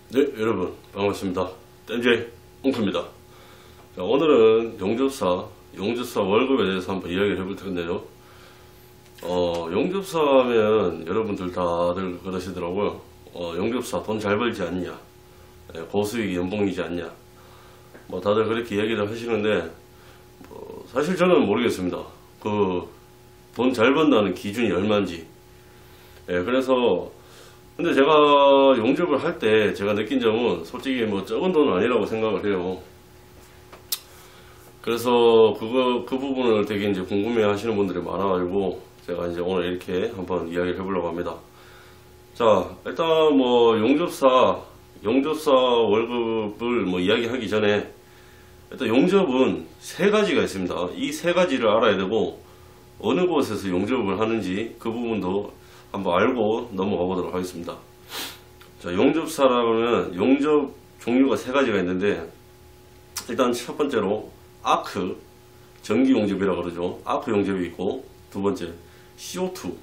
네, 여러분 반갑습니다. 땡제 웅크입니다. 자, 오늘은 용접사 월급에 대해서 한번 이야기를 해볼 텐데요. 용접사 하면 여러분들 다들 그러시더라고요. 용접사 돈 잘 벌지 않냐, 고수익 연봉이지 않냐, 뭐 다들 그렇게 이야기를 하시는데, 사실 저는 모르겠습니다. 그 돈 잘 번다는 기준이 얼마인지. 그래서 근데 제가 용접을 할 때 제가 느낀 점은 솔직히 뭐 적은 돈은 아니라고 생각을 해요. 그래서 그 부분을 되게 이제 궁금해 하시는 분들이 많아가지고 제가 이제 오늘 이렇게 한번 이야기를 해보려고 합니다. 자, 일단 뭐 용접사 월급을 뭐 이야기하기 전에 일단 용접은 세 가지가 있습니다. 이 세 가지를 알아야 되고, 어느 곳에서 용접을 하는지 그 부분도 한번 알고 넘어가 보도록 하겠습니다. 자, 용접사라면 용접 종류가 세 가지가 있는데, 일단 첫 번째로 아크 전기 용접이라고 그러죠. 아크 용접이 있고, 두 번째 CO2,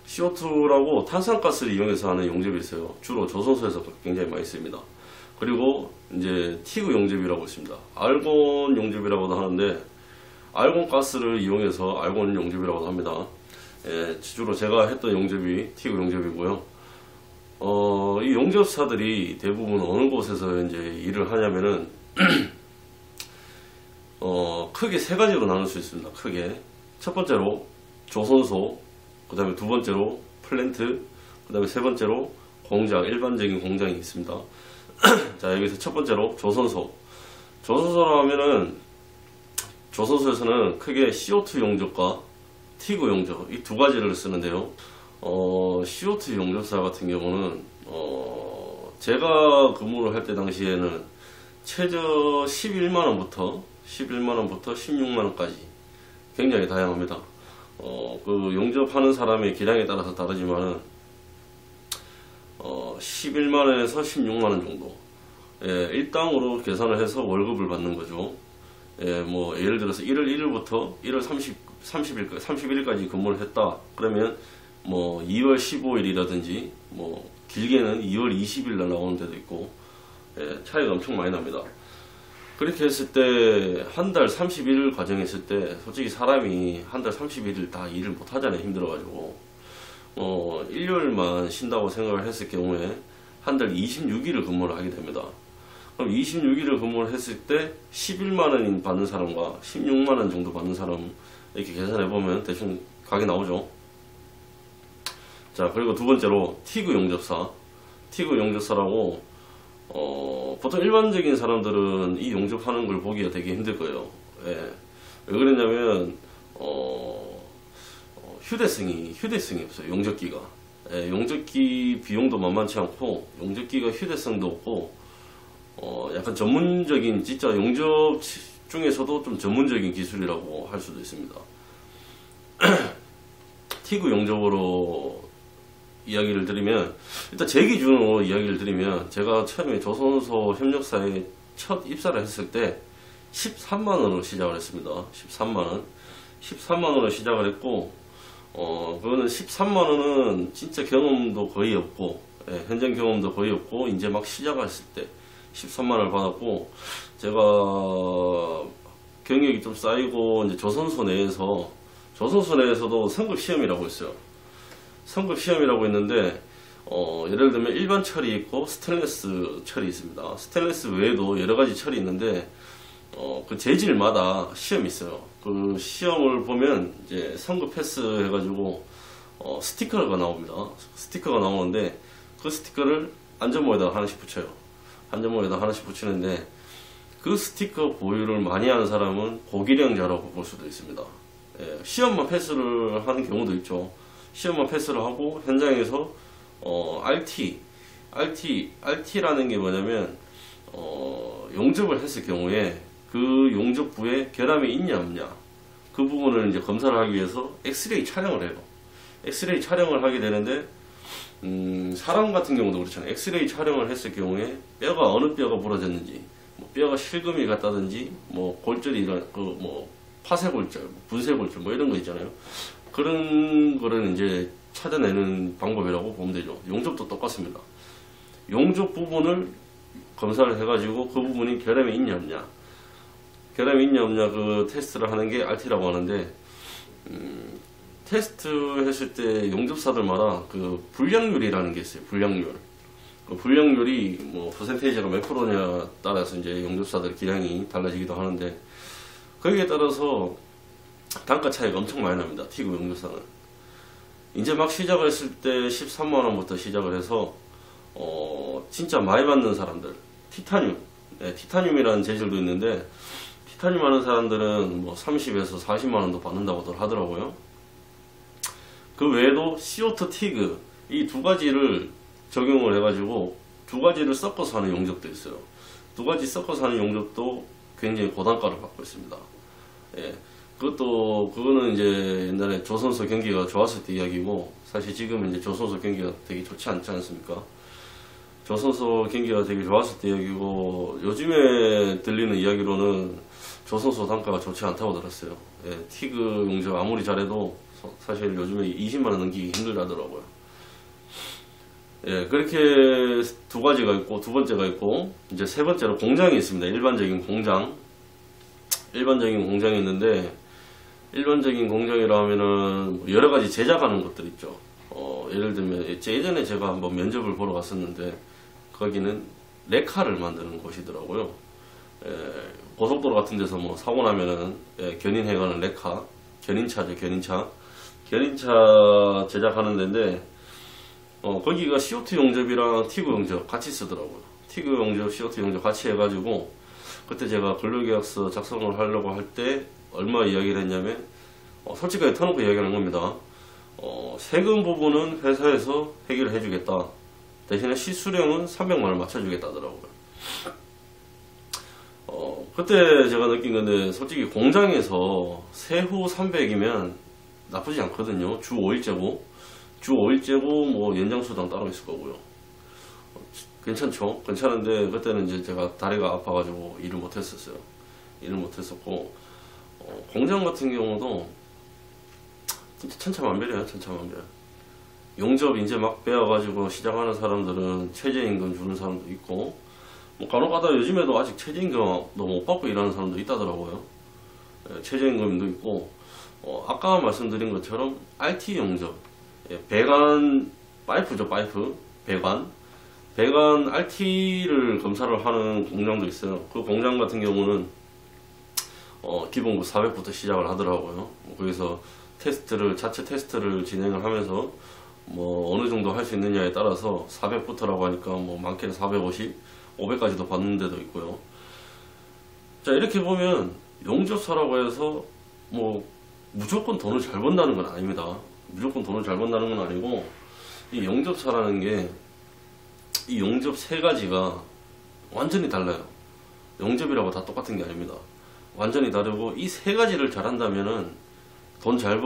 CO2라고 탄산가스를 이용해서 하는 용접이 있어요. 주로 조선소에서 굉장히 많이 씁니다. 그리고 이제 티그 용접이라고 있습니다. 알곤 용접이라고도 하는데, 알곤 가스를 이용해서 알곤 용접이라고도 합니다. 주로 제가 했던 용접이 티그 용접이고요. 이 용접사들이 대부분 어느 곳에서 이제 일을 하냐면은 크게 세 가지로 나눌 수 있습니다. 크게 첫 번째로 조선소, 그 다음에 두 번째로 플랜트, 그 다음에 세 번째로 공장, 일반적인 공장이 있습니다. 자, 여기서 첫 번째로 조선소로 하면은, 조선소에서는 크게 CO2 용접과 티그 용접, 이 두 가지를 쓰는데요. CO2 용접사 같은 경우는 제가 근무를 할 때 당시에는 최저 11만원부터 16만원까지 굉장히 다양합니다. 그 용접하는 사람의 기량에 따라서 다르지만은 11만원에서 16만원 정도, 일당으로 계산을 해서 월급을 받는 거죠. 뭐 예를 들어서 1월 1일부터 1월 31일까지 근무를 했다 그러면 뭐 2월 15일이라든지 뭐 길게는 2월 20일 날 나오는 데도 있고, 차이가 엄청 많이 납니다. 그렇게 했을 때 한 달 31일 과정에 있을 때 솔직히 사람이 한 달 31일 다 일을 못 하잖아요. 힘들어가지고 일요일만 쉰다고 생각을 했을 경우에 한 달 26일을 근무를 하게 됩니다. 그럼 26일을 근무를 했을 때 11만원 받는 사람과 16만원 정도 받는 사람, 이렇게 계산해보면 대충 각이 나오죠. 자, 그리고 두 번째로 티그 용접사라고, 보통 일반적인 사람들은 이 용접하는 걸 보기가 되게 힘들 거예요. 왜 그랬냐면 휴대성이 없어요. 용접기가. 용접기 비용도 만만치 않고, 용접기가 휴대성도 없고, 약간 전문적인, 진짜 용접 중에서도 좀 전문적인 기술이라고 할 수도 있습니다. 티그 용접으로 이야기를 드리면, 일단 제 기준으로 이야기를 드리면, 제가 처음에 조선소 협력사에 첫 입사를 했을 때 13만원으로 시작을 했습니다. 13만원으로 시작을 했고, 그거는 13만원은 진짜 경험도 거의 없고, 현장 경험도 거의 없고, 이제 막 시작했을 때 13만원을 받았고, 제가 경력이 좀 쌓이고, 이제 조선소 내에서도 성급 시험이라고 있어요. 성급 시험이라고 있는데, 예를 들면 일반 철이 있고 스테인리스 철이 있습니다. 스테인리스 외에도 여러 가지 철이 있는데, 그 재질마다 시험이 있어요. 그 시험을 보면 이제 성급 패스 해가지고 스티커가 나옵니다. 스티커가 나오는데, 그 스티커를 안전모에다가 하나씩 붙여요. 안전모에다 하나씩 붙이는데, 그 스티커 보유를 많이 하는 사람은 고기량자라고 볼 수도 있습니다. 시험만 패스를 하는 경우도 있죠. 시험만 패스를 하고 현장에서 RT라는 게 뭐냐면, 용접을 했을 경우에 그 용접부에 결함이 있냐 없냐, 그 부분을 이제 검사를 하기 위해서 엑스레이 촬영을 해요. 엑스레이 촬영을 하게 되는데, 사람 같은 경우도 그렇잖아요. 엑스레이 촬영을 했을 경우에 뼈가 어느 뼈가 부러졌는지, 뭐 뼈가 실금이 갔다든지, 뭐 골절이 뭐 파쇄골절, 분쇄골절, 뭐 이런 거 있잖아요. 그런 거를 이제 찾아내는 방법이라고 보면 되죠. 용접도 똑같습니다. 용접 부분을 검사를 해가지고 그 부분이 결함이 있냐 없냐, 결함이 있냐 없냐 그 테스트를 하는 게 RT라고 하는데, 테스트 했을 때 용접사들마다 그 불량률이라는 게 있어요. 불량률. 그 불량률이 뭐 퍼센테이지가 몇 프로냐 따라서 이제 용접사들 기량이 달라지기도 하는데, 거기에 따라서 단가 차이가 엄청 많이 납니다. 티그 용접사는. 이제 막 시작을 했을 때 13만원부터 시작을 해서 진짜 많이 받는 사람들, 티타늄, 티타늄이라는 재질도 있는데, 티타늄 하는 사람들은 뭐 30에서 40만원도 받는다고 하더라고요. 그 외에도 CO2 티그, 이 두 가지를 적용을 해가지고 두 가지를 섞어서 하는 용접도 있어요. 두 가지 섞어서 하는 용접도 굉장히 고단가를 받고 있습니다. 예. 그거는 이제 옛날에 조선소 경기가 좋았을 때 이야기고, 사실 지금 이제 조선소 경기가 되게 좋지 않지 않습니까? 조선소 경기가 되게 좋았을 때 이야기고, 요즘에 들리는 이야기로는 조선소 단가가 좋지 않다고 들었어요. 예. 티그 용접 아무리 잘해도 사실 요즘에 20만원 넘기기 힘들다더라고요. 예, 그렇게 두 가지가 있고, 두 번째가 있고, 이제 세 번째로 공장이 있습니다. 일반적인 공장. 일반적인 공장이 있는데, 일반적인 공장이라 하면은 여러 가지 제작하는 것들 있죠. 예를 들면, 예전에 제가 한번 면접을 보러 갔었는데, 거기는 레카를 만드는 곳이더라고요. 예, 고속도로 같은 데서 뭐 사고 나면은, 견인해가는 레카, 견인차죠, 견인차. 견인차 제작하는 데인데, 거기가 CO2 용접이랑 티그 용접 같이 쓰더라고요. 티그 용접, CO2 용접 같이 해가지고, 그때 제가 근로계약서 작성을 하려고 할 때 얼마 이야기를 했냐면, 솔직하게 터놓고 이야기하는 겁니다. 세금 부분은 회사에서 해결을 해주겠다. 대신에 시수령은 300만원 맞춰주겠다 하더라고요. 그때 제가 느낀 건데, 솔직히 공장에서 세후 300이면 나쁘지 않거든요. 주 5일제고, 주 5일제고, 뭐, 연장수당 따로 있을 거고요. 괜찮죠? 괜찮은데, 그때는 이제 제가 다리가 아파가지고 일을 못했었어요. 일을 못했었고, 공장 같은 경우도 진짜 천차만별이에요, 천차만별. 용접 이제 막 배워가지고 시작하는 사람들은 최저임금 주는 사람도 있고, 뭐 간혹가다 요즘에도 아직 최저임금도 못 받고 일하는 사람도 있다더라고요. 최저임금도 있고, 아까 말씀드린 것처럼 RT 용접, 배관, 파이프죠, 파이프, 배관 RT를 검사를 하는 공장도 있어요. 그 공장 같은 경우는 기본급 400부터 시작을 하더라고요. 거기서 자체 테스트를 진행을 하면서 뭐 어느 정도 할 수 있느냐에 따라서 400부터라고 하니까 뭐 많게는 450, 500까지도 받는 데도 있고요. 자, 이렇게 보면 용접사라고 해서 뭐 무조건 돈을 잘 번다는 건 아닙니다. 무조건 돈을 잘 번다는 건 아니고, 이 용접사라는 게, 이 용접 세 가지가 완전히 달라요. 용접이라고 다 똑같은 게 아닙니다. 완전히 다르고, 이 세 가지를 잘한다면은 돈 잘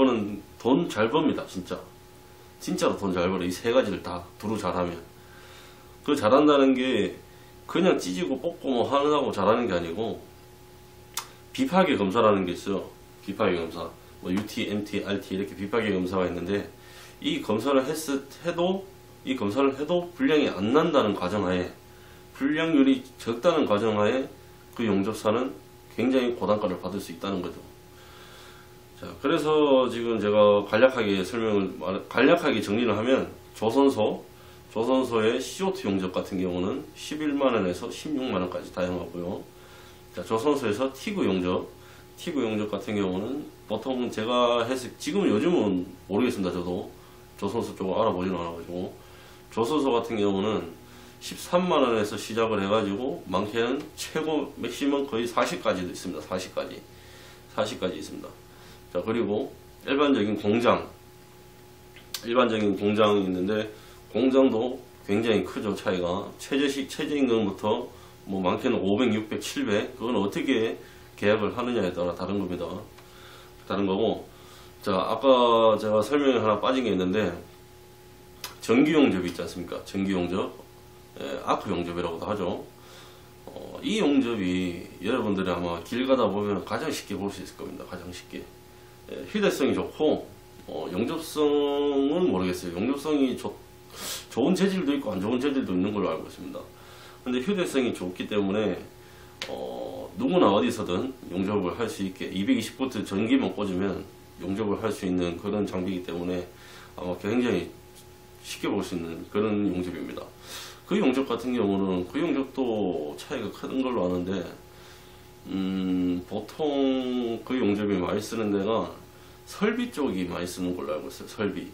법니다, 진짜. 진짜로 돈 잘 벌어. 이 세 가지를 다 두루 잘하면. 그 잘한다는 게 그냥 찢고 뽑고 뭐 하느라고 잘하는 게 아니고, 비파계 검사라는 게 있어요. 비파계 검사. 뭐 UT, MT, RT 이렇게 비파계 검사가 있는데, 이 검사를 해도 불량이 안 난다는 가정하에, 불량률이 적다는 가정하에 그 용접사는 굉장히 고단가를 받을 수 있다는 거죠. 자, 그래서 지금 제가 간략하게 정리를 하면, 조선소의 CO2 용접 같은 경우는 11만원에서 16만원까지 다양하고요. 자, 조선소에서 티그 용접 같은 경우는 보통 제가 지금 요즘은 모르겠습니다. 저도 조선소 쪽을 알아보지는 않아가지고, 조선소 같은 경우는 13만원에서 시작을 해가지고 많게는 최고 맥시멈 거의 40까지도 있습니다. 40까지 있습니다. 자, 그리고 일반적인 공장이 있는데, 공장도 굉장히 크죠. 차이가 최저임금부터 뭐 많게는 500, 600, 700, 그건 어떻게 계약을 하느냐에 따라 다른 겁니다. 다른 거고, 자, 아까 제가 설명이 하나 빠진 게 있는데, 전기 용접이 있지 않습니까? 전기 용접, 아크 용접이라고도 하죠. 이 용접이 여러분들이 아마 길 가다 보면 가장 쉽게 볼 수 있을 겁니다. 가장 쉽게. 휴대성이 좋고, 용접성은 모르겠어요. 용접성이 좋은 재질도 있고 안 좋은 재질도 있는 걸로 알고 있습니다. 근데 휴대성이 좋기 때문에 누구나 어디서든 용접을 할 수 있게 220V 전기만 꽂으면 용접을 할 수 있는 그런 장비이기 때문에 아마 굉장히 쉽게 볼 수 있는 그런 용접입니다. 그 용접 같은 경우는 그 용접도 차이가 큰 걸로 아는데 보통 그 용접이 많이 쓰는 데가 설비 쪽이 많이 쓰는 걸로 알고 있어요. 설비,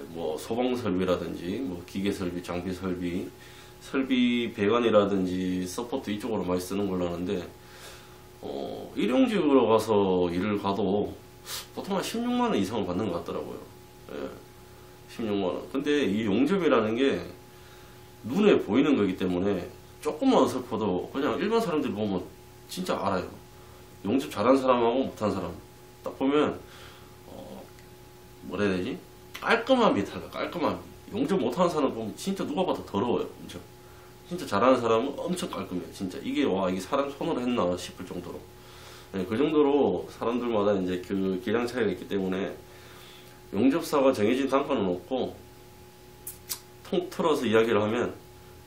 뭐 소방 설비라든지 뭐 기계 설비, 장비 설비, 설비 배관이라든지 서포트 이쪽으로 많이 쓰는 걸로 아는데 일용직으로 가서 일을 가도 보통 한 16만원 이상을 받는 것 같더라고요. 16만원. 근데 이 용접이라는 게 눈에 보이는 거기 때문에 조금만 어설퍼도 그냥 일반 사람들이 보면 진짜 알아요. 용접 잘하는 사람하고 못하는 사람 딱 보면 뭐라 해야 되지? 깔끔함이 달라. 깔끔함이. 용접 못하는 사람 보면 진짜 누가 봐도 더러워요. 엄청. 진짜 잘하는 사람은 엄청 깔끔해요. 진짜 이게 이게 사람 손으로 했나 싶을 정도로. 네, 그 정도로 사람들마다 이제 그 기량 차이가 있기 때문에 용접사가 정해진 단가는 없고 통틀어서 이야기를 하면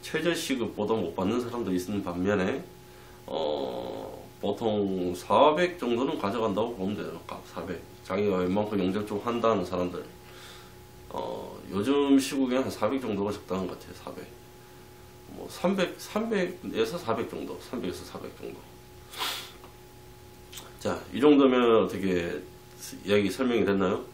최저 시급보다 못 받는 사람도 있는 반면에 보통 400 정도는 가져간다고 보면 돼요. 400. 자기가 웬만큼 용접 좀 한다는 사람들 요즘 시국에 한 400 정도가 적당한 것 같아요. 400. 뭐 300에서 400 정도. 300에서 400 정도. 자, 이 정도면 어떻게 이야기 설명이 됐나요?